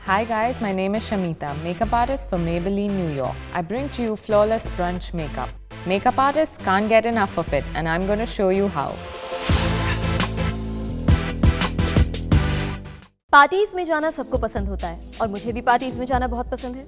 Hi guys, my name is Shamita, makeup artist for Maybelline, New York. I bring to you flawless brunch makeup. Makeup artists can't get enough of it, and I'm going to show you how. Parties में जाना सबको पसंद होता है और मुझे भी parties में जाना बहुत पसंद है।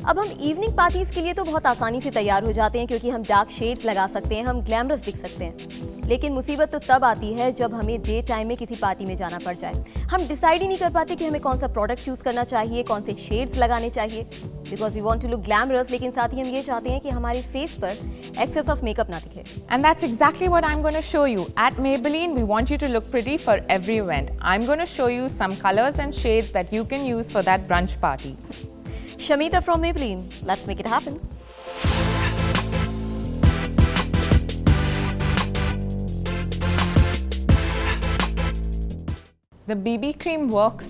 अब हम इवनिंग पार्टीज के लिए तो बहुत आसानी से तैयार हो जाते हैं क्योंकि हम डार्क शेड्स लगा सकते हैं, हम ग्लैमरस दिख सकते हैं। लेकिन मुसीबत तो तब आती है जब हमें डे टाइम में किसी पार्टी में जाना पड़ जाए। हम डिसाइड ही नहीं कर पाते कि हमें कौन सा प्रोडक्ट चूज करना चाहिए, कौन से शेड्स लगाने चाहिए, because we want to look glamorous, लेकिन साथ ही हम ये चाहते हैं कि हमारे फेस पर एक्सेस ऑफ मेकअप ना दिखे। And that's exactly what I'm going to show you. At Maybelline, we want you to look pretty for every event. I'm going to show you some colors and shades that you can use for that brunch party. Shamita from Maybelline, let's make it happen. The BB cream works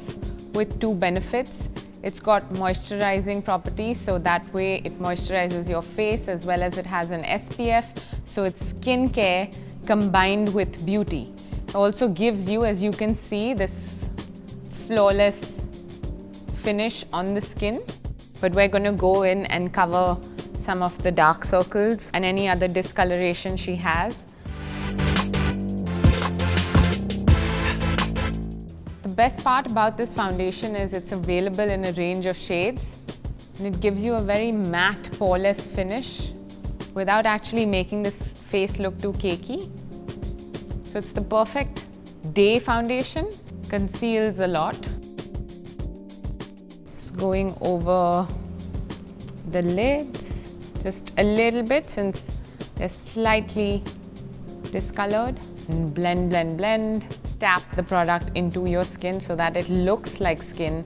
with two benefits. It's got moisturizing properties, so that way it moisturizes your face as well as it has an SPF, so it's skincare combined with beauty. It also gives you, as you can see, this flawless finish on the skin. But we're going to go in and cover some of the dark circles and any other discoloration she has. The best part about this foundation is it's available in a range of shades and it gives you a very matte, poreless finish without actually making this face look too cakey. So it's the perfect day foundation, conceals a lot. Just going over the lids, just a little bit since they're slightly discolored. And blend, blend, blend. Tap the product into your skin so that it looks like skin.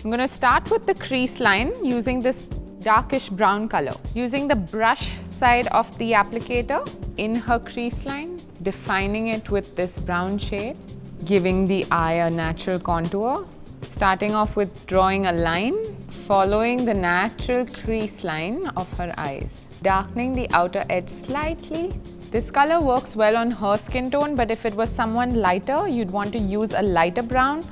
I'm going to start with the crease line using this darkish brown color. Using the brush side of the applicator in her crease line, defining it with this brown shade, giving the eye a natural contour. Starting off with drawing a line, following the natural crease line of her eyes, darkening the outer edge slightly. This color works well on her skin tone, but if it was someone lighter, you'd want to use a lighter brown.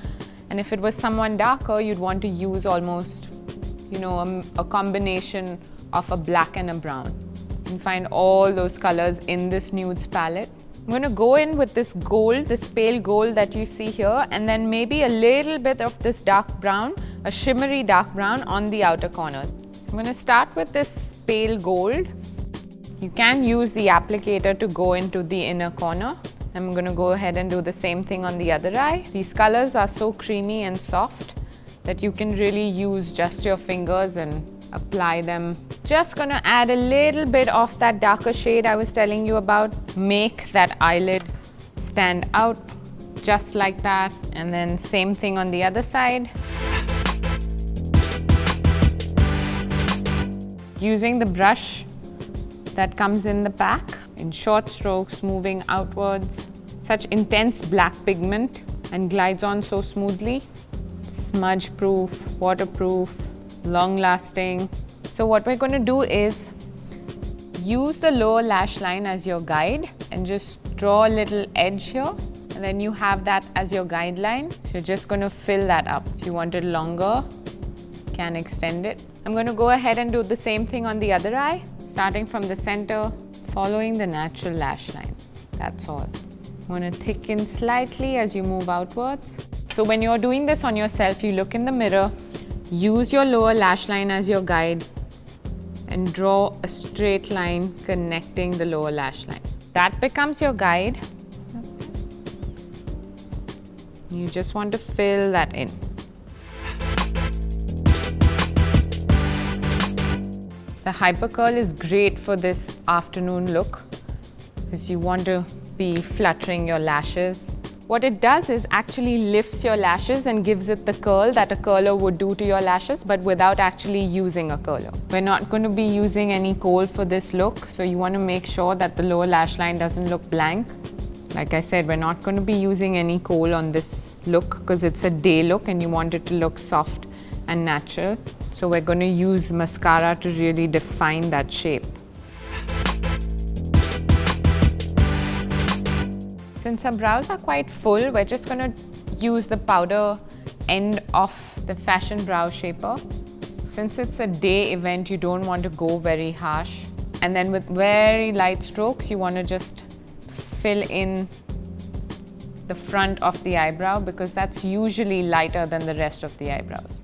And if it was someone darker, you'd want to use almost, a combination of a black and a brown. You can find all those colors in this nudes palette. I'm going to go in with this gold, this pale gold that you see here, and then maybe a little bit of this dark brown, a shimmery dark brown on the outer corners. I'm going to start with this pale gold. You can use the applicator to go into the inner corner. I'm going to go ahead and do the same thing on the other eye. These colors are so creamy and soft that you can really use just your fingers and apply them. Just gonna add a little bit of that darker shade I was telling you about. Make that eyelid stand out just like that. And then same thing on the other side. Using the brush that comes in the pack, in short strokes, moving outwards. Such intense black pigment and glides on so smoothly. Smudge proof, waterproof, long lasting. So what we're going to do is use the lower lash line as your guide and just draw a little edge here, and then you have that as your guideline. So you're just going to fill that up. If you want it longer, you can extend it. I'm going to go ahead and do the same thing on the other eye, starting from the center, following the natural lash line. That's all. I'm going to thicken slightly as you move outwards. So when you're doing this on yourself, you look in the mirror, use your lower lash line as your guide and draw a straight line connecting the lower lash line. That becomes your guide. You just want to fill that in. The hyper curl is great for this afternoon look because you want to be fluttering your lashes. What it does is actually lifts your lashes and gives it the curl that a curler would do to your lashes, but without actually using a curler. We're not going to be using any kohl for this look, so you want to make sure that the lower lash line doesn't look blank. Like I said, we're not going to be using any kohl on this look because it's a day look and you want it to look soft and natural. So we're going to use mascara to really define that shape. Since her brows are quite full, we're just going to use the powder end of the Fashion Brow Shaper. Since it's a day event, you don't want to go very harsh. And then with very light strokes, you want to just fill in the front of the eyebrow because that's usually lighter than the rest of the eyebrows.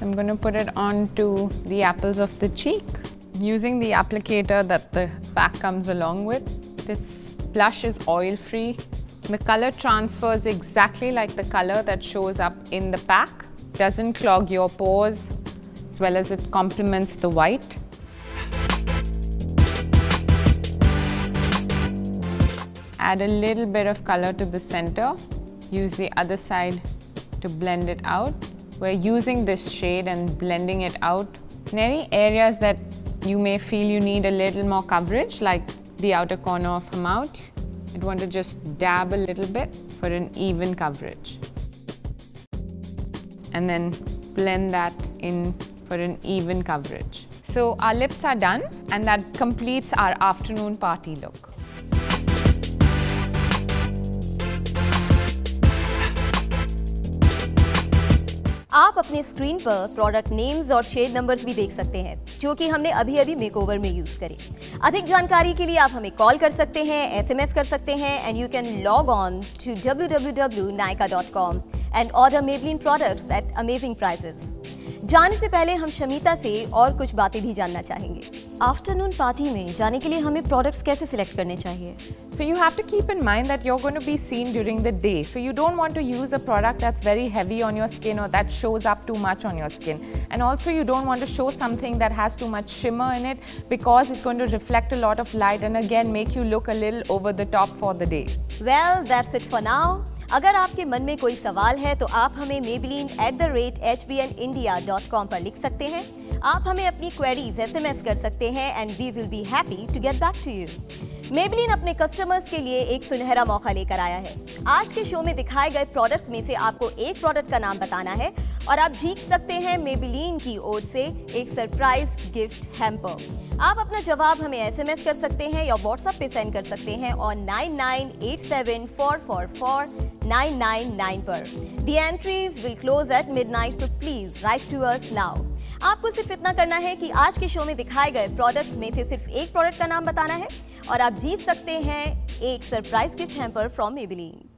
I'm going to put it onto the apples of the cheek. Using the applicator that the pack comes along with. This blush is oil-free. The color transfers exactly like the color that shows up in the pack. Doesn't clog your pores, as well as it complements the white. Add a little bit of color to the center. Use the other side to blend it out. We're using this shade and blending it out. In any areas that you may feel you need a little more coverage, like the outer corner of her mouth, you'd want to just dab a little bit for an even coverage. And then blend that in for an even coverage. So our lips are done, and that completes our afternoon party look. आप अपने screen पर product names और shade numbers भी देख सकते हैं जो कि हमने अभी मेकओवर में यूज करे। अधिक जानकारी के लिए आप हमें कॉल कर सकते हैं, एसएमएस कर सकते हैं and you can log on to www.nykaa.com and order Maybelline products at amazing prices. जाने से पहले हम शमिता से और कुछ बातें भी जानना चाहेंगे। आफ्टरनून पार्टी में जाने के लिए हमें प्रोडक्ट्स कैसे सिलेक्ट करने चाहिए? So you have to keep in mind that you're going to be seen during the day. So you don't want to use a product that's very heavy on your skin or that shows up too much on your skin. And also you don't want to show something that has too much shimmer in it because it's going to reflect a lot of light and again make you look a little over the top for the day. Well, that's it for now. अगर आपके मन में कोई सवाल है तो आप हमें maybelline@hbnindia.com पर लिख सकते हैं। आप हमें अपनी क्वेरीज एसएमएस कर सकते हैं and we will be happy to get back to you. Maybelline अपने कस्टमर्स के लिए एक सुनहरा मौका लेकर आया है। आज के शो में दिखाए गए प्रोडक्ट्स में से आपको एक प्रोडक्ट का नाम बताना है और आप जीत सकते हैं Maybelline की ओर से एक सरप्राइज गिफ्ट हैम्पर। आप अपना जवाब हमें एसएमएस कर सकते हैं या व्हाट्सएप पे सेंड कर सकते हैं और 9987444999 पर। The entries will close at midnight, so please write to us now. आपको सिर्फ इतना करना है कि आज के शो में दिखाए गए प्रोडक्ट्स में से सिर्फ एक प्रोडक्ट का नाम बताना है और आप जीत सकते हैं एक surprise gift hamper from Maybelline।